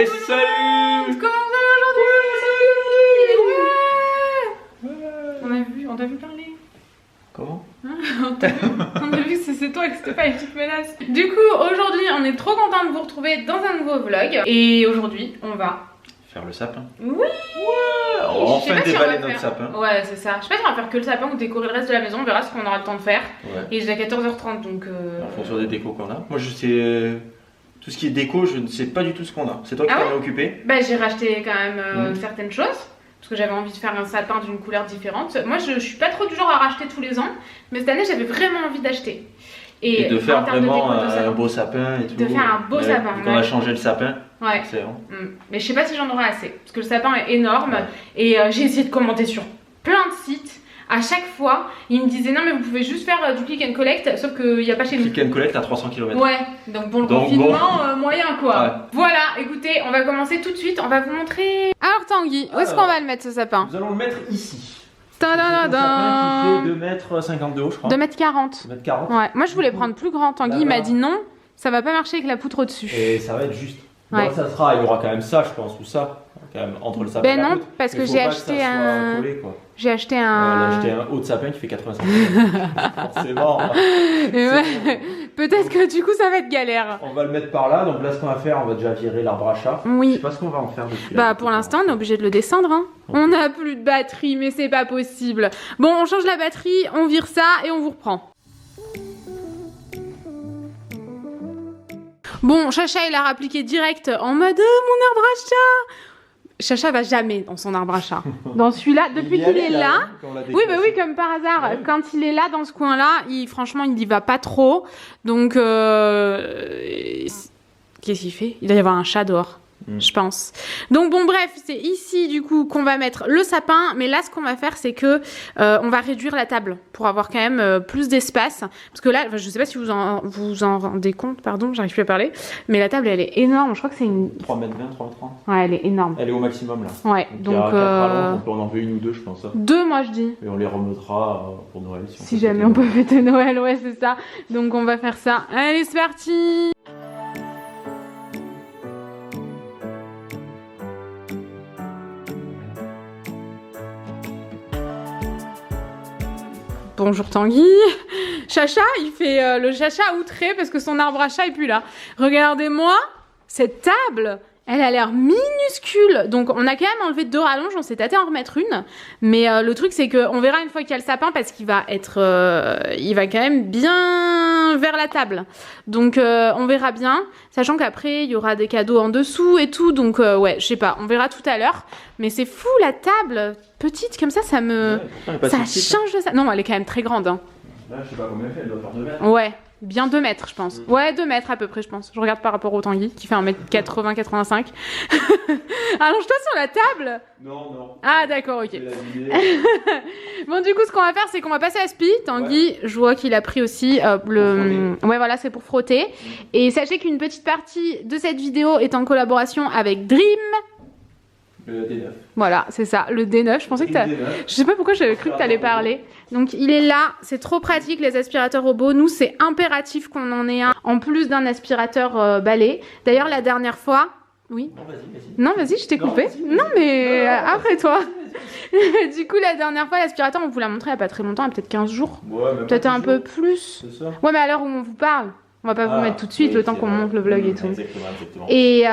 Et salut. Comment vous allez aujourd'hui? On t'a vu parler. Comment? On a vu que c'est toi et que c'était pas une petite menace. Du coup, aujourd'hui, on est trop content de vous retrouver dans un nouveau vlog. Et aujourd'hui, on va faire le sapin. Oui. Ouais, on va enfin déballer notre sapin. Ouais, c'est ça. Je sais pas si on va faire que le sapin ou décorer le reste de la maison. On verra ce qu'on aura le temps de faire. Ouais. Et j'ai à 14h30 donc. En fonction des décos qu'on a. Moi, je sais. Tout ce qui est déco, je ne sais pas du tout ce qu'on a. C'est toi qui t'en es occupé? Bah, j'ai racheté quand même certaines choses. Parce que j'avais envie de faire un sapin d'une couleur différente. Moi, je suis pas trop du genre à racheter tous les ans. Mais cette année, j'avais vraiment envie d'acheter. Et de faire vraiment un beau sapin et tout. De faire un beau sapin. On a changé le sapin. Ouais. Excellent. Mais je sais pas si j'en aurai assez. Parce que le sapin est énorme. Ouais. Et j'ai essayé de commenter sur plein de sites. À chaque fois, ils me disaient non mais vous pouvez juste faire du click and collect, sauf qu'il n'y a pas chez nous. Click and collect à 300 km. Ouais, donc bon, le confinement, moyen quoi. Ouais. Voilà, écoutez, on va commencer tout de suite, on va vous montrer. Alors Tanguy, où est-ce qu'on va le mettre ce sapin? Nous allons le mettre ici. Ta-da-da-da. C'est un sapin qui fait 2,50 m de haut je crois. 2,40 m. 2,40 m. Ouais, moi je voulais prendre plus grand, Tanguy m'a dit non, ça va pas marcher avec la poutre au-dessus. Et ça va être juste. Ouais. Bon, ça sera, il y aura quand même ça je pense, ou ça. Quand même, entre le sapin et la poutre. Parce que j'ai acheté un... collé, quoi. J'ai acheté un... On a acheté un haut de sapin qui fait 80 cm. Forcément. Peut-être que du coup ça va être galère. On va le mettre par là, donc là ce qu'on va faire, on va déjà virer l'arbre à chat. Oui. Je sais pas ce qu'on va en faire depuis là. Bah pour l'instant on est obligé de le descendre. Hein. Okay. On n'a plus de batterie, mais c'est pas possible. Bon, on change la batterie, on vire ça et on vous reprend. Bon, Chacha il a rappliqué direct en mode mon arbre à chat. Chacha va jamais dans son arbre à chat. Dans celui-là, depuis qu'il est là. Oui, bah oui, comme par hasard. Ouais. Quand il est là, dans ce coin-là, franchement, il y va pas trop. Donc, qu'est-ce qu'il fait? Il doit y avoir un chat dehors. Je pense. Donc bon bref, c'est ici du coup qu'on va mettre le sapin, mais là ce qu'on va faire c'est que on va réduire la table pour avoir quand même plus d'espace, parce que là je sais pas si vous en rendez compte, pardon, j'arrive plus à parler, mais la table elle est énorme, je crois que c'est une 3,20 m, 3,30 m. Ouais, elle est énorme. Elle est au maximum là. Ouais, donc on en veut une ou deux je pense. Deux moi je dis. Et on les remettra pour Noël si jamais on peut fêter Noël, ouais c'est ça. Donc on va faire ça. Allez c'est parti. Bonjour Tanguy. Chacha, il fait le chacha outré parce que son arbre à chat est plus là. Regardez-moi, cette table, elle a l'air minuscule. Donc on a quand même enlevé 2 rallonges, on s'est tâté à en remettre une. Mais le truc c'est qu'on verra une fois qu'il y a le sapin parce qu'il va être, il va quand même bien vers la table. Donc on verra bien, sachant qu'après il y aura des cadeaux en dessous et tout. Donc ouais, je sais pas, on verra tout à l'heure. Mais c'est fou la table, petite comme ça, ça me, ça change de ça. Non, elle est quand même très grande. Hein. Là, je sais pas combien elle fait, elle doit faire 2 mètres. Ouais. Bien 2 mètres, je pense. Ouais, 2 mètres à peu près, je pense. Je regarde par rapport au Tanguy, qui fait 1,80 m, 85. Allonge-toi sur la table. Non. Ah, d'accord, ok. Bon, du coup, ce qu'on va faire, c'est qu'on va passer à Spi. Tanguy, je vois qu'il a pris aussi le... Ouais, voilà, c'est pour frotter. Et sachez qu'une petite partie de cette vidéo est en collaboration avec Dream. Le D9. Voilà, c'est ça, le D9. Je pensais que je sais pas pourquoi j'avais cru que t'allais parler. Donc il est là, c'est trop pratique les aspirateurs robots. Nous, c'est impératif qu'on en ait un en plus d'un aspirateur balai. D'ailleurs, la dernière fois... Oui. Non, vas-y, je t'ai coupé. Non, mais après toi. Du coup, la dernière fois, l'aspirateur, on vous l'a montré il y a pas très longtemps, il y a peut-être 15 jours. Ouais, peut-être un peu plus. C'est ça. Ouais, mais à l'heure où on vous parle. On va pas vous mettre tout de suite, le temps qu'on monte le vlog et tout. Exactement. Et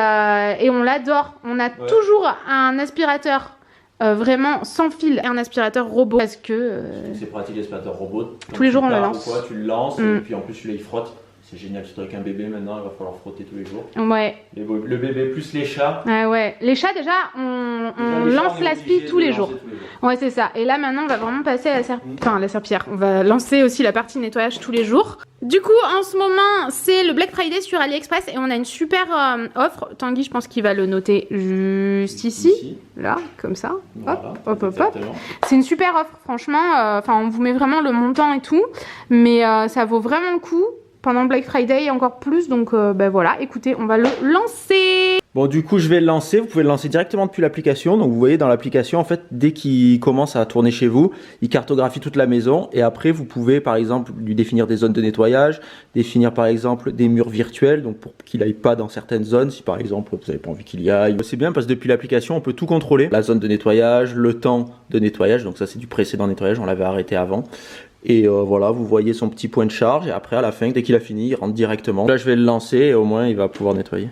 on l'adore. On a toujours un aspirateur vraiment sans fil et un aspirateur robot. Parce que c'est pratique l'aspirateur robot. Tous les jours on le lance. Tu le lances et puis en plus celui-là il frotte. C'est génial, surtout avec un bébé maintenant, il va falloir frotter tous les jours. Ouais. Le bébé plus les chats. Ouais. Les chats déjà, on lance l'aspi tous les jours. Ouais, c'est ça. Et là maintenant, on va vraiment passer à la serpillière. On va lancer aussi la partie nettoyage tous les jours. Du coup, en ce moment, c'est le Black Friday sur AliExpress et on a une super offre. Tanguy, je pense qu'il va le noter juste ici. Là, comme ça. Voilà, hop. C'est une super offre, franchement. On vous met vraiment le montant et tout. Mais ça vaut vraiment le coup. Pendant Black Friday et encore plus, donc voilà, écoutez, on va le lancer. Bon, du coup, je vais le lancer. Vous pouvez le lancer directement depuis l'application. Donc, vous voyez dans l'application, en fait, dès qu'il commence à tourner chez vous, il cartographie toute la maison. Et après, vous pouvez, par exemple, lui définir des zones de nettoyage, définir, par exemple, des murs virtuels. Donc, pour qu'il n'aille pas dans certaines zones, si par exemple, vous n'avez pas envie qu'il y aille. C'est bien parce que depuis l'application, on peut tout contrôler. La zone de nettoyage, le temps de nettoyage. Donc, ça, c'est du précédent nettoyage. On l'avait arrêté avant. Et voilà, vous voyez son petit point de charge. Et après, à la fin, dès qu'il a fini, il rentre directement. Là, je vais le lancer et au moins, il va pouvoir nettoyer.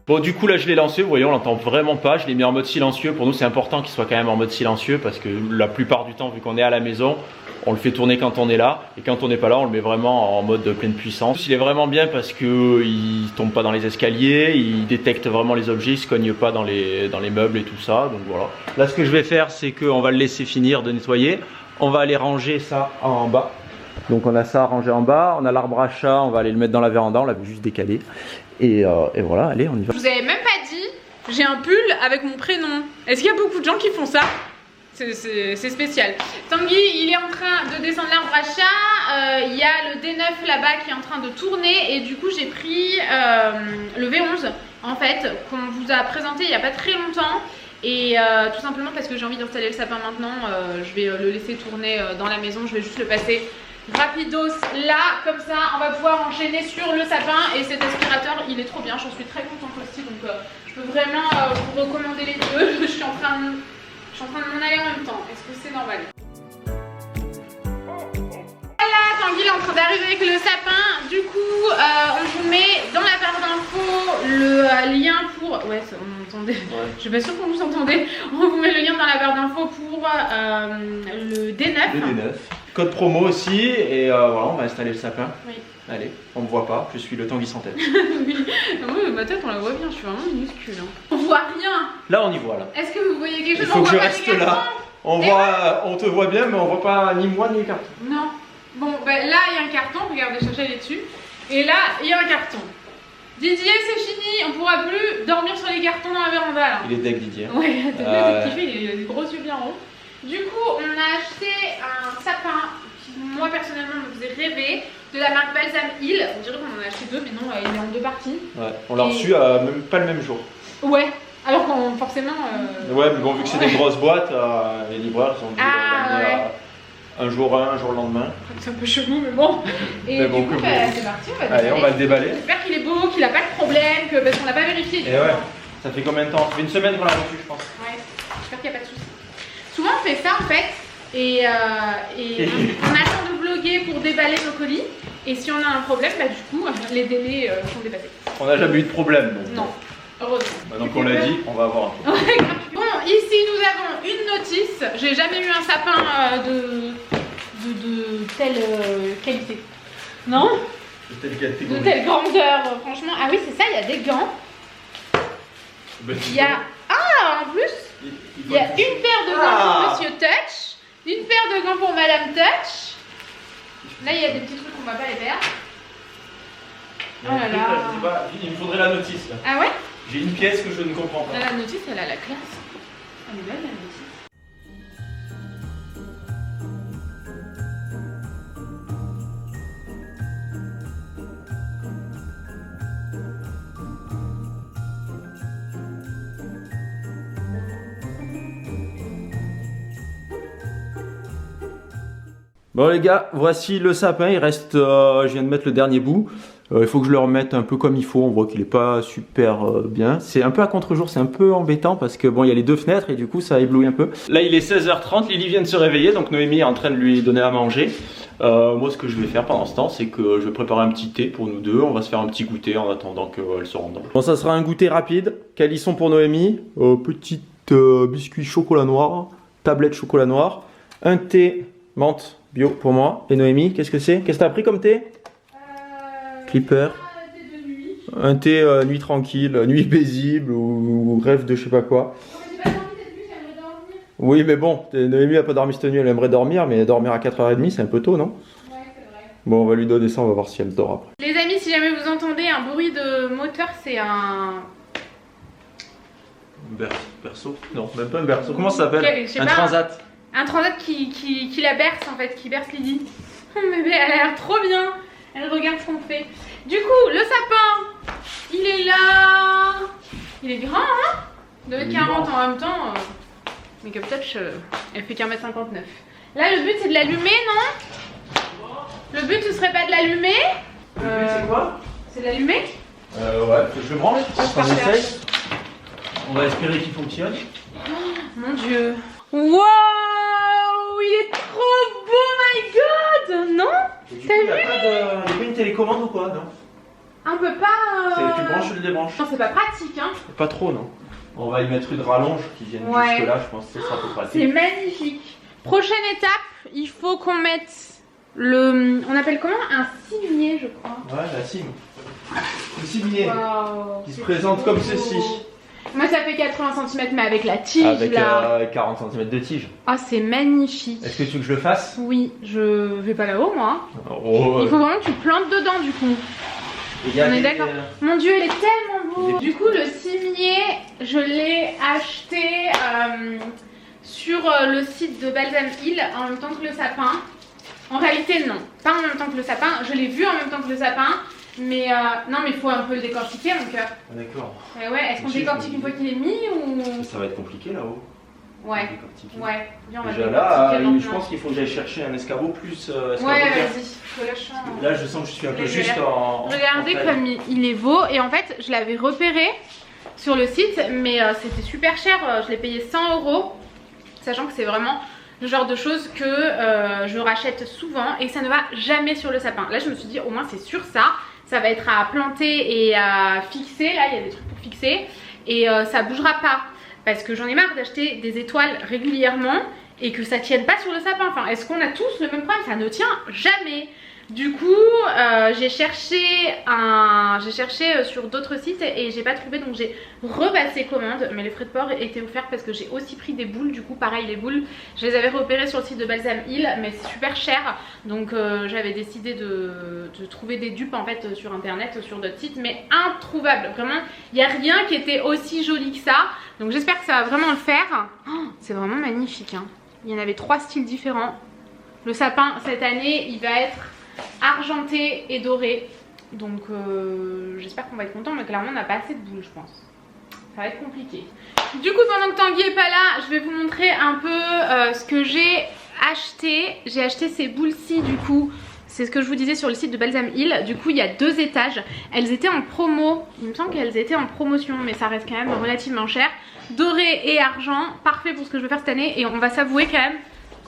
Bon, du coup là je l'ai lancé, vous voyez on l'entend vraiment pas, je l'ai mis en mode silencieux. Pour nous c'est important qu'il soit quand même en mode silencieux parce que la plupart du temps vu qu'on est à la maison, on le fait tourner quand on est là et quand on n'est pas là on le met vraiment en mode pleine puissance. Il est vraiment bien parce que il tombe pas dans les escaliers, il détecte vraiment les objets, il se cogne pas dans les meubles et tout ça, donc voilà. Là ce que je vais faire c'est qu'on va le laisser finir de nettoyer, on va aller ranger ça en bas. Donc on a ça rangé en bas, on a l'arbre à chat, on va aller le mettre dans la véranda, on l'avait juste décalé. Et voilà, allez, on y va. Je vous avais même pas dit, j'ai un pull avec mon prénom. Est-ce qu'il y a beaucoup de gens qui font ça? C'est spécial. Tanguy, il est en train de descendre l'arbre à chat. Il y a le D9 là-bas qui est en train de tourner. Et du coup, j'ai pris le V11, en fait, qu'on vous a présenté il n'y a pas très longtemps. Et tout simplement parce que j'ai envie d'installer le sapin maintenant. Je vais le laisser tourner dans la maison. Je vais juste le passer rapidos là, comme ça on va pouvoir enchaîner sur le sapin. Et cet aspirateur il est trop bien, j'en suis très contente aussi, donc je peux vraiment vous recommander les deux. Je suis en train de m'en aller en même temps, est-ce que c'est normal? Voilà, Tanguy est en train d'arriver avec le sapin. Du coup on vous met dans la barre d'infos le lien pour... Ouais, on entendait. Ouais. Je suis pas sûre qu'on vous entendait. On vous met le lien dans la barre d'infos pour le D9. Le D9. Code promo aussi, et voilà, on va installer le sapin. Oui. Allez, on me voit pas, je suis le Tanguy sans tête. Oui, moi ma tête on la voit bien, je suis vraiment minuscule. Hein. On voit rien. Là on y voit là. Est-ce que vous voyez quelque chose? Il faut que je reste là. On te voit bien, mais on voit pas ni moi ni le carton. Non. Bon, ben là il y a un carton, regardez, Chacha il est dessus. Et là il y a un carton. Didier, c'est fini, on pourra plus dormir sur les cartons dans la véranda là. Il est deck Didier. Ouais, t'es kiffé, il a des gros yeux bien ronds. Du coup, on a acheté un sapin qui, moi personnellement, me faisait rêver, de la marque Balsam Hill. On dirait qu'on en a acheté deux, mais non, il est en deux parties. Ouais, on l'a reçu même pas le même jour. Ouais, alors qu'on forcément. Ouais, mais bon, vu que c'est des grosses boîtes, les livreurs sont obligés de ramener un jour le lendemain. C'est un peu chelou, mais bon. Et mais bon, du coup, c'est parti, on va déballer. Allez, on va le déballer. J'espère qu'il est beau, qu'il n'a pas de problème, parce qu'on n'a pas vérifié. Et ouais, ça fait combien de temps? Ça fait une semaine qu'on l'a reçu, je pense. Ouais, j'espère qu'il n'y a pas de soucis. Souvent on fait ça en fait et on attend de vlogger pour déballer nos colis et si on a un problème, bah du coup les délais sont dépassés. On n'a jamais eu de problème donc. Non, heureusement. Maintenant qu'on l'a dit, on va avoir un problème. Bon, ici nous avons une notice. J'ai jamais eu un sapin de telle qualité. Non? De telle catégorie. De telle grandeur, franchement. Ah oui c'est ça, il y a des gants. Il y a... Ah, en plus il y a une paire de gants pour Monsieur Touch, une paire de gants pour Madame Touch. Là, il y a des petits trucs qu'on va pas les perdre. Oh là là. Il me faudrait la notice là. Ah ouais? J'ai une pièce que je ne comprends pas. Là, la notice, elle a la classe. Elle est belle la notice. Bon les gars, voici le sapin, il reste, je viens de mettre le dernier bout. Il faut que je le remette un peu comme il faut, on voit qu'il n'est pas super bien. C'est un peu à contre-jour, c'est un peu embêtant parce que bon, il y a les deux fenêtres et du coup ça éblouit un peu. Là il est 16h30, Lily vient de se réveiller, donc Noémie est en train de lui donner à manger. Moi ce que je vais faire pendant ce temps, c'est que je vais préparer un petit thé pour nous deux, on va se faire un petit goûter en attendant qu'elle se rende. Bon ça sera un goûter rapide, calisson pour Noémie, petite biscuit chocolat noir, tablette chocolat noir, un thé menthe bio pour moi. Et Noémie, qu'est-ce que c'est? Qu'est-ce que t'as pris comme thé? Clipper. Un thé nuit tranquille, nuit paisible ou rêve de je sais pas quoi. Oui mais bon, Noémie a pas dormi cette nuit, elle aimerait dormir, mais dormir à 4h30 c'est un peu tôt, non? Ouais c'est vrai. Bon on va lui donner ça, on va voir si elle dort après. Les amis, si jamais vous entendez un bruit de moteur, c'est un... Berceau? Non, même pas un berceau. Comment ça s'appelle? Un transat. Un transat qui la berce en fait, qui berce Lily. Mon bébé, elle a l'air trop bien. Elle regarde ce qu'on fait. Du coup, le sapin, il est là. Il est grand, hein? 2m40 en même temps. Make-up Touch, elle fait qu'1m59. Là, le but c'est de l'allumer, non? Le but ce serait pas de l'allumer? Le but c'est quoi? C'est de l'allumer? Ouais, je le branle. On essaye. On va espérer qu'il fonctionne. Oh, mon dieu. Wow! Il est trop beau, my god! Non? T'as vu? Il n'y a pas une télécommande ou quoi, non? On peut pas. Tu branches ou le débranches? Non, c'est pas pratique, hein? Pas trop, non? On va y mettre une rallonge qui vienne jusque là, je pense que ce sera un peu pratique. C'est magnifique. Prochaine étape, il faut qu'on mette le. On appelle comment? Un cimier, je crois. Ouais, la cime. Le cimier. Wow, qui se présente comme ceci. Moi, ça fait 80 cm, mais avec la tige avec là. 40 cm de tige. Ah, c'est magnifique. Est-ce que tu veux que je le fasse? Oui, je vais pas là-haut, moi. Oh, il faut vraiment que tu plantes dedans, du coup. On est d'accord. Mon dieu, il est tellement beau. Du coup, le cimier, je l'ai acheté sur le site de Balsam Hill en même temps que le sapin. En réalité, non. Pas en même temps que le sapin. Je l'ai vu en même temps que le sapin. Mais non, mais il faut un peu le décortiquer, mon cœur. D'accord. Ouais, est-ce qu'on décortique une fois qu'il est mis ou... Ça va être compliqué là-haut. Ouais. Ouais. Viens, on va déjà là, je pense qu'il faut que j'aille chercher un escabeau plus escabeau. Ouais, vas-y. Là, je sens que je suis un peu juste en. Regardez comme il est beau. Et en fait, je l'avais repéré sur le site, mais c'était super cher. Je l'ai payé 100 €. Sachant que c'est vraiment le genre de choses que je rachète souvent et ça ne va jamais sur le sapin. Là, je me suis dit, au moins, c'est sûr ça. Ça va être à planter et à fixer. Là, il y a des trucs pour fixer. Et ça bougera pas. Parce que j'en ai marre d'acheter des étoiles régulièrement et que ça tienne pas sur le sapin. Enfin, est-ce qu'on a tous le même problème? Ça ne tient jamais. Du coup, j'ai cherché sur d'autres sites et j'ai pas trouvé, donc j'ai repassé commande. Mais les frais de port étaient offerts parce que j'ai aussi pris des boules. Du coup, pareil, les boules, je les avais repérées sur le site de Balsam Hill, mais c'est super cher. Donc j'avais décidé de trouver des dupes en fait sur internet, sur d'autres sites, mais introuvables. Vraiment, il n'y a rien qui était aussi joli que ça. Donc j'espère que ça va vraiment le faire. Oh, c'est vraiment magnifique, hein. Il y en avait 3 styles différents. Le sapin cette année, il va être argenté et doré. Donc j'espère qu'on va être content, mais clairement on n'a pas assez de boules, je pense. Ça va être compliqué. Du coup, pendant que Tanguy est pas là, je vais vous montrer un peu ce que j'ai acheté. J'ai acheté ces boules-ci du coup. C'est ce que je vous disais sur le site de Balsam Hill. Du coup, il y a 2 étages. Elles étaient en promo. Il me semble qu'elles étaient en promotion, mais ça reste quand même relativement cher. Doré et argent, parfait pour ce que je veux faire cette année. Et on va s'avouer quand même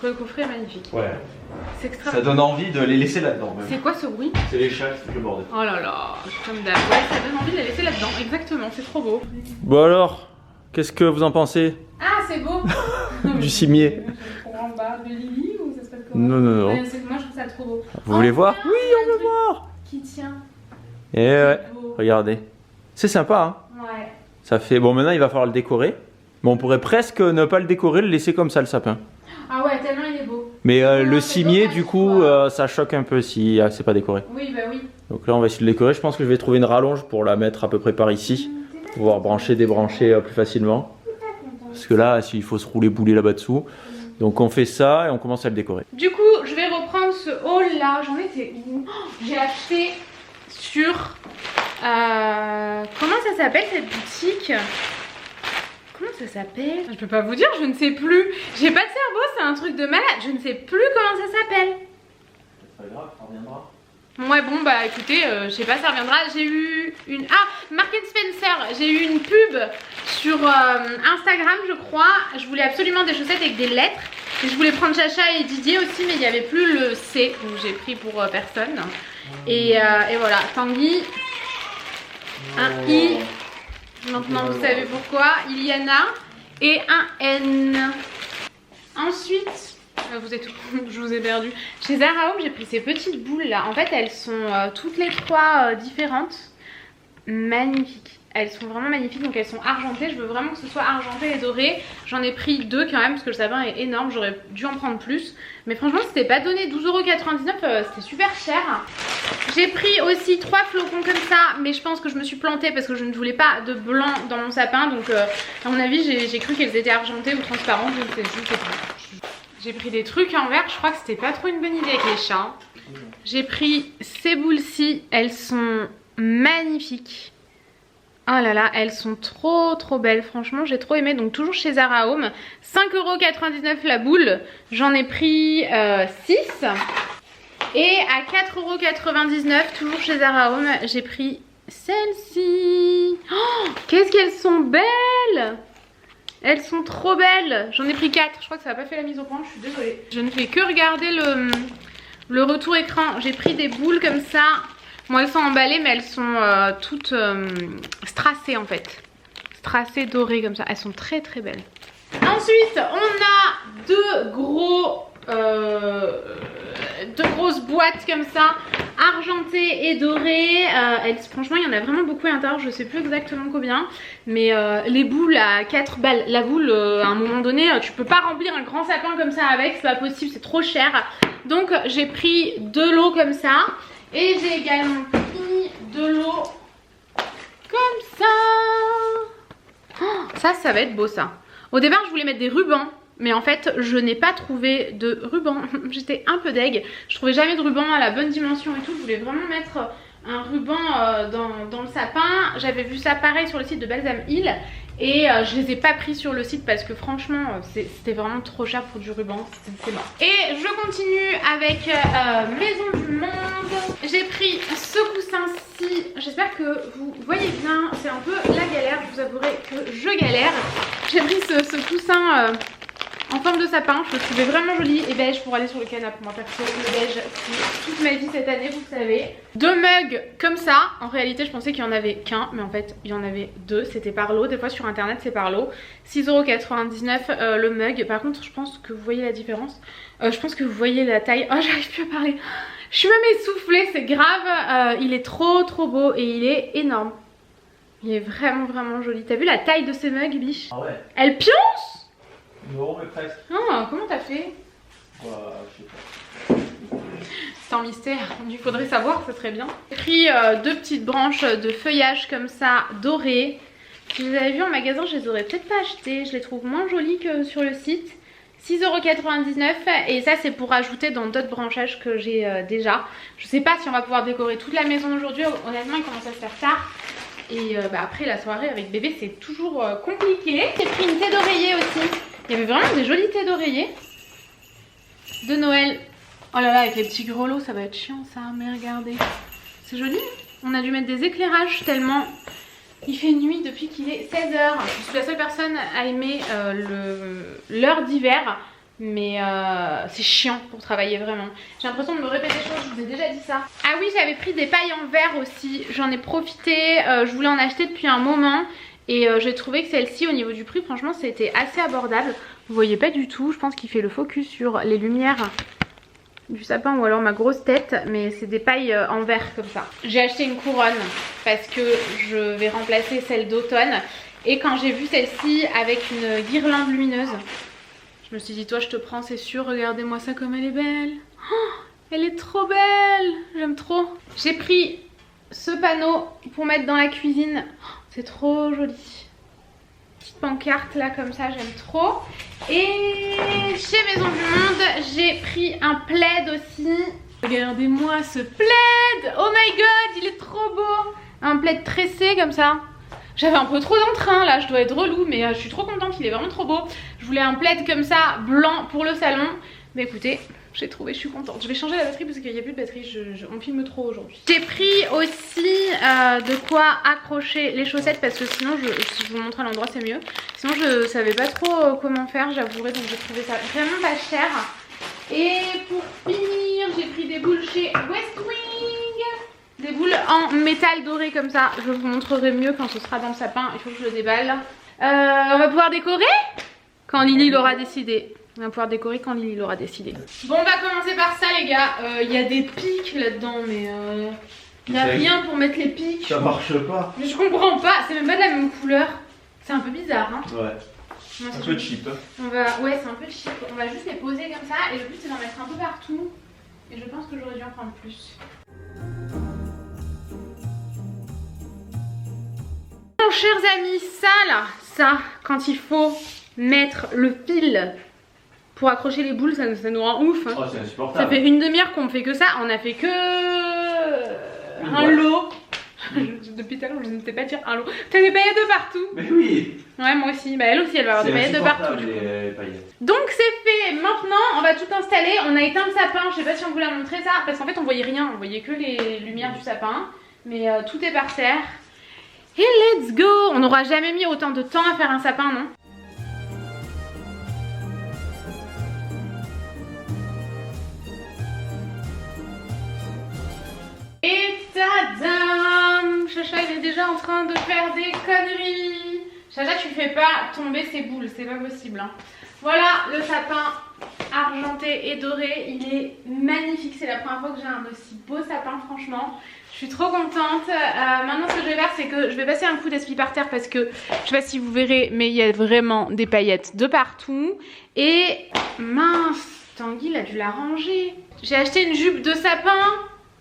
que le coffret est magnifique. Ouais. C'est extra. Ça donne envie de les laisser là-dedans. C'est quoi ce bruit? C'est les chats qui foutent le bordel. Oh là là, comme d'hab. Ouais, ça donne envie de les laisser là-dedans. Exactement, c'est trop beau. Bon alors, qu'est-ce que vous en pensez? Ah, c'est beau. Du cimier. En bas de Lily ou ça se passe comment? Non. Ouais, moi je trouve ça trop beau. Vous voulez voir? Oui, on veut voir. Qui tient. Et ouais, regardez. C'est sympa, hein? Ouais. Ça fait... Bon, maintenant il va falloir le décorer. Mais on pourrait presque ne pas le décorer, le laisser comme ça, le sapin. Ah ouais, tellement il est beau. Mais le cimier, du coup, ça choque un peu si c'est pas décoré. Oui, bah oui. Donc là, on va essayer de le décorer. Je pense que je vais trouver une rallonge pour la mettre à peu près par ici. Pour pouvoir brancher, débrancher plus facilement. Parce que là, il faut se rouler bouler là-bas dessous. Donc on fait ça et on commence à le décorer. Du coup, je vais reprendre ce haul là. J'en étais où? J'ai acheté sur... comment ça s'appelle cette boutique? Comment ça s'appelle? Je peux pas vous dire, je ne sais plus. J'ai pas de cerveau, c'est un truc de malade. Je ne sais plus comment ça s'appelle. C'est pas grave, ça reviendra. Ouais, bon, bah écoutez, je sais pas, ça reviendra. J'ai eu une... Ah, Mark & Spencer. J'ai eu une pub sur Instagram, je crois. Je voulais absolument des chaussettes avec des lettres. Et je voulais prendre Chacha et Didier aussi, mais il n'y avait plus le C. Donc j'ai pris pour personne. Et voilà, Tanguy. Un I. Maintenant vous savez pourquoi. Iliana et un N. Ensuite, vous êtes où? Je vous ai perdu. Chez Zara Home, j'ai pris ces petites boules là. En fait, elles sont toutes les 3 différentes. Magnifiques. Elles sont vraiment magnifiques, donc elles sont argentées. Je veux vraiment que ce soit argenté et doré. J'en ai pris 2 quand même parce que le sapin est énorme. J'aurais dû en prendre plus. Mais franchement, c'était pas donné 12,99 €. C'était super cher. J'ai pris aussi 3 flocons comme ça. Mais je pense que je me suis plantée parce que je ne voulais pas de blanc dans mon sapin. Donc à mon avis, j'ai cru qu'elles étaient argentées ou transparentes. Je ne sais pas. J'ai pris des trucs en verre, je crois que c'était pas trop une bonne idée avec les chats. J'ai pris ces boules-ci, elles sont magnifiques. Oh là là, elles sont trop belles, franchement j'ai trop aimé. Donc toujours chez Zara Home, 5,99 € la boule, j'en ai pris 6. Et à 4,99 €, toujours chez Zara Home, j'ai pris celle-ci. Oh, qu'est-ce qu'elles sont belles! Elles sont trop belles. J'en ai pris 4. Je crois que ça n'a pas fait la mise au point. Je suis désolée. Je ne fais que regarder le retour écran. J'ai pris des boules comme ça. Bon, elles sont emballées, mais elles sont toutes strassées en fait. Strassées, dorées comme ça. Elles sont très belles. Ensuite, on a deux grosses boîtes comme ça, argentées et dorées. Franchement, il y en a vraiment beaucoup à l'intérieur. Je sais plus exactement combien, mais les boules à 4 balles. La boule, à un moment donné, tu peux pas remplir un grand sapin comme ça avec, c'est pas possible, c'est trop cher. Donc j'ai pris 2 lots comme ça, et j'ai également pris 2 lots comme ça. Oh, ça va être beau ça. Au départ, je voulais mettre des rubans. Mais en fait je n'ai pas trouvé de ruban. J'étais un peu deg. Je trouvais jamais de ruban à la bonne dimension et tout. Je voulais vraiment mettre un ruban dans le sapin. J'avais vu ça pareil sur le site de Balsam Hill. Et je les ai pas pris sur le site parce que franchement c'était vraiment trop cher pour du ruban. C'est mort. Et je continue avec Maison du Monde. J'ai pris ce coussin-ci. J'espère que vous voyez bien. C'est un peu la galère. Je vous avouerai que je galère. J'ai pris ce coussin en forme de sapin, je le trouvais vraiment joli et beige pour aller sur le canapé. Moi perso, le beige c'est toute ma vie cette année, vous le savez. 2 mugs comme ça. En réalité je pensais qu'il y en avait qu'un, mais en fait il y en avait 2. C'était par lot, des fois sur internet c'est par lot. 6,99 € le mug. Par contre je pense que vous voyez la différence. Je pense que vous voyez la taille. Oh, j'arrive plus à parler. Je suis même essoufflée, c'est grave. Il est trop beau et il est énorme. Il est vraiment joli. T'as vu la taille de ces mugs, biche? Ah ouais. Elle pionce? Non, mais presque. Oh, comment t'as fait? Je sais pas. C'est un mystère, il faudrait savoir, ça serait bien. J'ai pris 2 petites branches de feuillage comme ça, dorées. Si vous les avez vues en magasin, je les aurais peut-être pas achetées. Je les trouve moins jolies que sur le site. 6,99 € et ça c'est pour ajouter dans d'autres branchages que j'ai déjà. Je sais pas si on va pouvoir décorer toute la maison aujourd'hui. Honnêtement, il commence à se faire tard. Et après la soirée avec bébé c'est toujours compliqué. J'ai pris une thé d'oreiller aussi. Il y avait vraiment des jolies thés d'oreiller de Noël. Oh là là, avec les petits grelots, ça va être chiant ça, mais regardez. C'est joli. On a dû mettre des éclairages tellement il fait nuit depuis qu'il est 16 h. Je suis la seule personne à aimer l'heure d'hiver. Mais c'est chiant pour travailler vraiment. J'ai l'impression de me répéter des choses, je vous ai déjà dit ça. Ah oui, j'avais pris des pailles en verre aussi. J'en ai profité, je voulais en acheter depuis un moment. Et j'ai trouvé que celle-ci au niveau du prix franchement c'était assez abordable. Vous voyez pas du tout, je pense qu'il fait le focus sur les lumières du sapin ou alors ma grosse tête. Mais c'est des pailles en verre comme ça. J'ai acheté une couronne parce que je vais remplacer celle d'automne. Et quand j'ai vu celle-ci avec une guirlande lumineuse, je me suis dit toi je te prends c'est sûr, regardez-moi ça comme elle est belle. Oh, elle est trop belle, j'aime trop. J'ai pris ce panneau pour mettre dans la cuisine. Oh, c'est trop joli. Petite pancarte là comme ça, j'aime trop. Et chez Maison du Monde, j'ai pris un plaid aussi. Regardez-moi ce plaid. Oh my god, il est trop beau. Un plaid tressé comme ça. J'avais un peu trop d'entrain là, je dois être relou, mais je suis trop contente, il est vraiment trop beau. Je voulais un plaid comme ça, blanc pour le salon. Mais écoutez, j'ai trouvé, je suis contente. Je vais changer la batterie parce qu'il n'y a plus de batterie, on filme trop aujourd'hui. J'ai pris aussi de quoi accrocher les chaussettes parce que sinon, si je vous montre à l'endroit c'est mieux. Sinon je savais pas trop comment faire, j'avouerai, donc j'ai trouvé ça vraiment pas cher. Et pour finir, j'ai pris des boules chez West Wing. Des boules en métal doré comme ça. Je vous montrerai mieux quand ce sera dans le sapin, il faut que je le déballe. On va pouvoir décorer quand Lily l'aura décidé. On va pouvoir décorer quand Lily l'aura décidé. Bon, on va commencer par ça les gars. Il y a des pics là-dedans mais il n'y a rien pour mettre les pics. Ça marche pas. Mais je comprends pas, c'est même pas de la même couleur. C'est un peu bizarre hein. Ouais. Un peu cheap. Ouais c'est un peu cheap. On va juste les poser comme ça et le but c'est d'en mettre un peu partout. Et je pense que j'aurais dû en prendre plus. Bon, chers amis, ça là, ça, quand il faut mettre le fil pour accrocher les boules, ça nous rend ouf. Hein. Oh, c'est insupportable. Ça fait une demi-heure qu'on fait que ça, on a fait que un lot. Depuis tout à l'heure, je ne sais pas dire un lot. T'as des paillettes de partout. Mais oui. Ouais, moi aussi. Bah, elle aussi, elle va avoir des paillettes de partout. Donc c'est fait. Maintenant, on va tout installer. On a éteint le sapin. Je sais pas si on vous l'a montré ça, parce qu'en fait, on voyait rien. On voyait que les lumières du sapin. Mais tout est par terre. Et let's go. On n'aura jamais mis autant de temps à faire un sapin, non? Et tadam! Chacha il est déjà en train de faire des conneries. Chacha, tu fais pas tomber ces boules, c'est pas possible. Hein. Voilà le sapin argenté et doré, il est magnifique. C'est la première fois que j'ai un aussi beau sapin, franchement. Je suis trop contente. Maintenant, ce que je vais faire, c'est que je vais passer un coup d'espi par terre parce que je sais pas si vous verrez, mais il y a vraiment des paillettes de partout. Et mince, Tanguy, il a dû la ranger. J'ai acheté une jupe de sapin.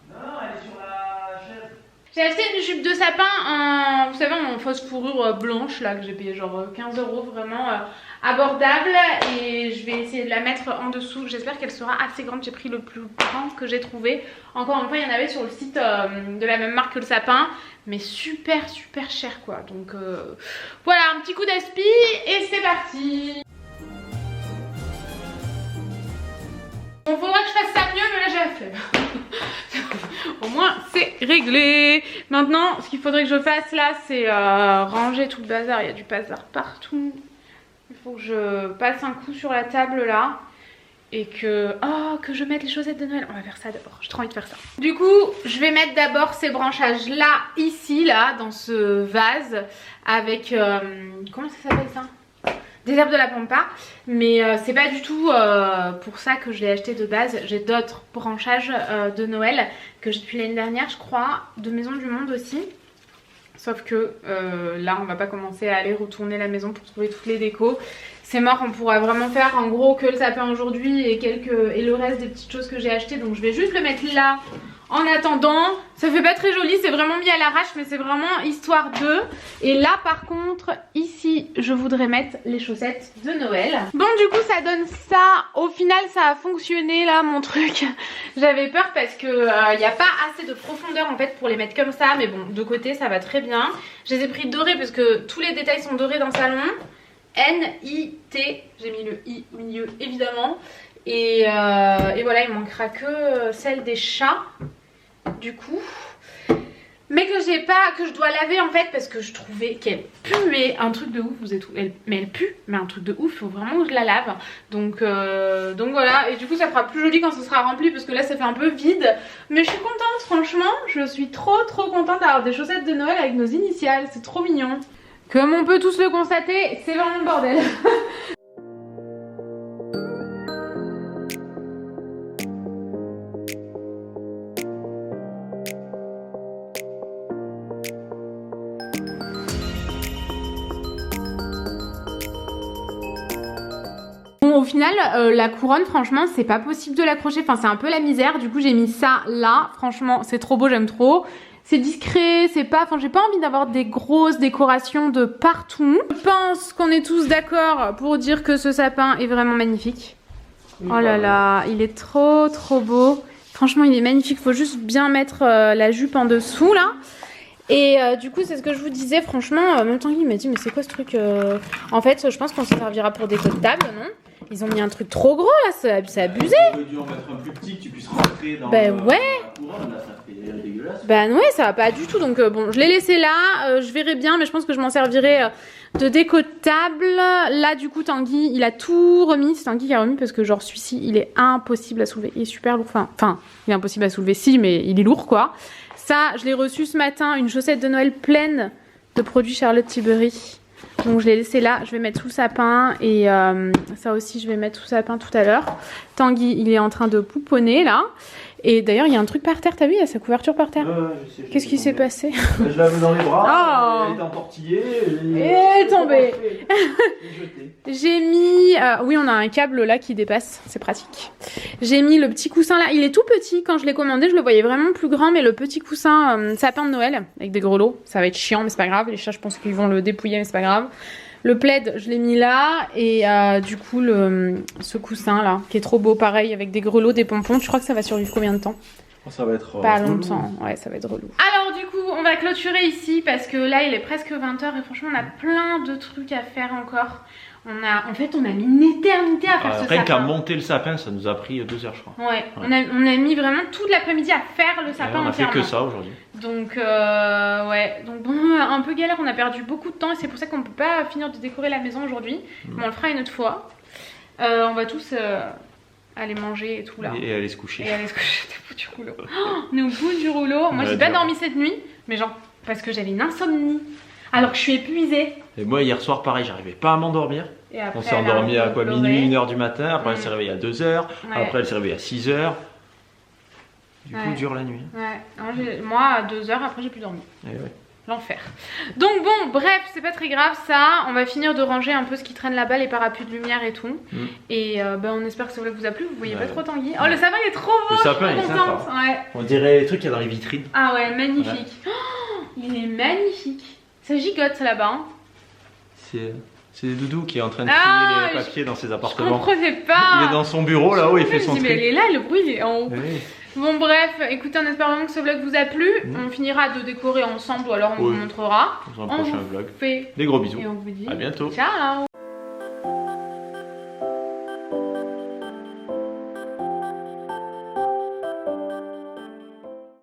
Non, elle est sur la chaise. J'ai acheté une jupe de sapin en, vous savez, en fausse fourrure blanche là que j'ai payé genre 15 € vraiment abordable, et je vais essayer de la mettre en dessous. J'espère qu'elle sera assez grande. J'ai pris le plus grand que j'ai trouvé. Encore une fois, il y en avait sur le site de la même marque que le sapin, mais super cher quoi. Donc voilà, un petit coup d'aspi et c'est parti. Bon, faudra que je fasse ça mieux, mais là j'ai la flemme. Au moins c'est réglé. Maintenant, ce qu'il faudrait que je fasse là, c'est ranger tout le bazar. Il y a du bazar partout. Il faut que je passe un coup sur la table là. Et que je mette les chaussettes de Noël. On va faire ça d'abord, j'ai trop envie de faire ça. Du coup, je vais mettre d'abord ces branchages là, ici, là, dans ce vase. Avec, comment ça s'appelle ça ? Des herbes de la pampa, mais c'est pas du tout pour ça que je l'ai acheté de base. J'ai d'autres branchages de Noël que j'ai depuis l'année dernière, je crois, de Maison du Monde aussi. Sauf que là, on va pas commencer à aller retourner la maison pour trouver toutes les décos. C'est mort, on pourra vraiment faire en gros que le sapin aujourd'hui et le reste des petites choses que j'ai achetées. Donc je vais juste le mettre là. En attendant, ça fait pas très joli, c'est vraiment mis à l'arrache, mais c'est vraiment histoire de. Et là par contre, ici, je voudrais mettre les chaussettes de Noël. Bon, du coup ça donne ça. Au final ça a fonctionné là mon truc. J'avais peur parce que il n'y a pas assez de profondeur en fait pour les mettre comme ça. Mais bon, de côté ça va très bien. Je les ai pris dorés parce que tous les détails sont dorés dans le salon. N-I-T, j'ai mis le I au milieu évidemment. Et voilà, il manquera que celle des chats. Du coup, mais que j'ai pas, que je dois laver en fait parce que je trouvais qu'elle puait un truc de ouf. Vous êtes, mais elle pue, mais un truc de ouf. Il faut vraiment que je la lave. Donc voilà. Et du coup, ça fera plus joli quand ce sera rempli parce que là, ça fait un peu vide. Mais je suis contente, franchement. Je suis trop contente d'avoir des chaussettes de Noël avec nos initiales. C'est trop mignon. Comme on peut tous le constater, c'est vraiment le bordel. Au final, la couronne, franchement, c'est pas possible de l'accrocher. Enfin, c'est un peu la misère. Du coup, j'ai mis ça là. Franchement, c'est trop beau, j'aime trop. C'est discret, c'est pas... Enfin, j'ai pas envie d'avoir des grosses décorations de partout. Je pense qu'on est tous d'accord pour dire que ce sapin est vraiment magnifique. Oh là là, il est trop beau. Franchement, il est magnifique. Faut juste bien mettre la jupe en dessous, là. Et du coup c'est ce que je vous disais, franchement, même Tanguy il m'a dit mais c'est quoi ce truc En fait je pense qu'on s'en servira pour déco de table, non? Ils ont mis un truc trop gros là, c'est abusé. On aurait dû en mettre un plus petit que tu puisses rentrer dans ouais. la couronne, là ça fait dégueulasse. Bah ouais, ça va pas du tout, donc bon je l'ai laissé là, je verrai bien, mais je pense que je m'en servirai de déco de table. Là du coup Tanguy il a tout remis, c'est Tanguy qui a remis parce que genre celui-ci il est impossible à soulever, il est super lourd, enfin il est impossible à soulever si, mais il est lourd quoi. Ça, je l'ai reçu ce matin, une chaussette de Noël pleine de produits Charlotte Tilbury. Donc je l'ai laissé là, je vais mettre sous le sapin. Et ça aussi, je vais mettre sous le sapin tout à l'heure. Tanguy, il est en train de pouponner là. Et d'ailleurs, il y a un truc par terre, t'as vu? Il y a sa couverture par terre. Qu'est-ce qui s'est passé? Je l'avais dans les bras, elle était entortillée. Et elle est tombée. J'ai mis... oui, on a un câble là qui dépasse, c'est pratique. J'ai mis le petit coussin là, il est tout petit. Quand je l'ai commandé, je le voyais vraiment plus grand. Mais le petit coussin sapin de Noël avec des grelots, ça va être chiant, mais c'est pas grave. Les chats, je pense qu'ils vont le dépouiller, mais c'est pas grave. Le plaid, je l'ai mis là. Et du coup, ce coussin là, qui est trop beau, pareil, avec des grelots, des pompons. Tu crois que ça va survivre combien de temps? Ça va être pas longtemps, ouais, ça va être relou. Alors du coup, on va clôturer ici parce que là, il est presque 20h et franchement, on a plein de trucs à faire encore. En fait, on a mis une éternité à faire ce sapin. Rien qu'à monter le sapin, ça nous a pris 2 heures, je crois. Ouais. On a mis vraiment toute l'après-midi à faire le sapin entièrement. On a fait que ça aujourd'hui. Donc, ouais. Donc bon, un peu galère, on a perdu beaucoup de temps et c'est pour ça qu'on ne peut pas finir de décorer la maison aujourd'hui. Mais on le fera une autre fois. On va tous... aller manger et tout là. Et aller se coucher. Et aller se coucher, t'es bout du rouleau. On est au bout du rouleau. Moi j'ai pas dormi cette nuit, mais genre parce que j'avais une insomnie. Alors que je suis épuisée. Et moi hier soir pareil, j'arrivais pas à m'endormir. On s'est endormi à quoi, minuit, 1h du matin. Après elle s'est réveillée à 2h. Ouais. Après elle s'est réveillée à 6h. Du coup dure la nuit. Ouais. Moi à 2h après j'ai plus dormi. Et ouais. L'enfer. Donc bon, bref, c'est pas très grave ça. On va finir de ranger un peu ce qui traîne là-bas, les parapluies de lumière et tout. Et on espère que ça vous a plu. Vous voyez pas trop Tanguy. Oh, le sapin il est trop beau. Le sapin il est sympa. Ouais. On dirait les trucs qu'il y a dans les vitrines. Ah ouais, magnifique. Oh, il est magnifique. Ça gigote ça là-bas. Hein. C'est Doudou qui est en train de trier les papiers dans ses appartements. Je comprenais pas. Il est dans son bureau là-haut, il fait son tri. Mais il est là, le bruit il est en haut. Oui. Bon bref, écoutez, on espère vraiment que ce vlog vous a plu. On finira de décorer ensemble ou alors on vous montrera. Dans un prochain vlog. Fait des gros bisous. Et on vous dit à bientôt. Ciao.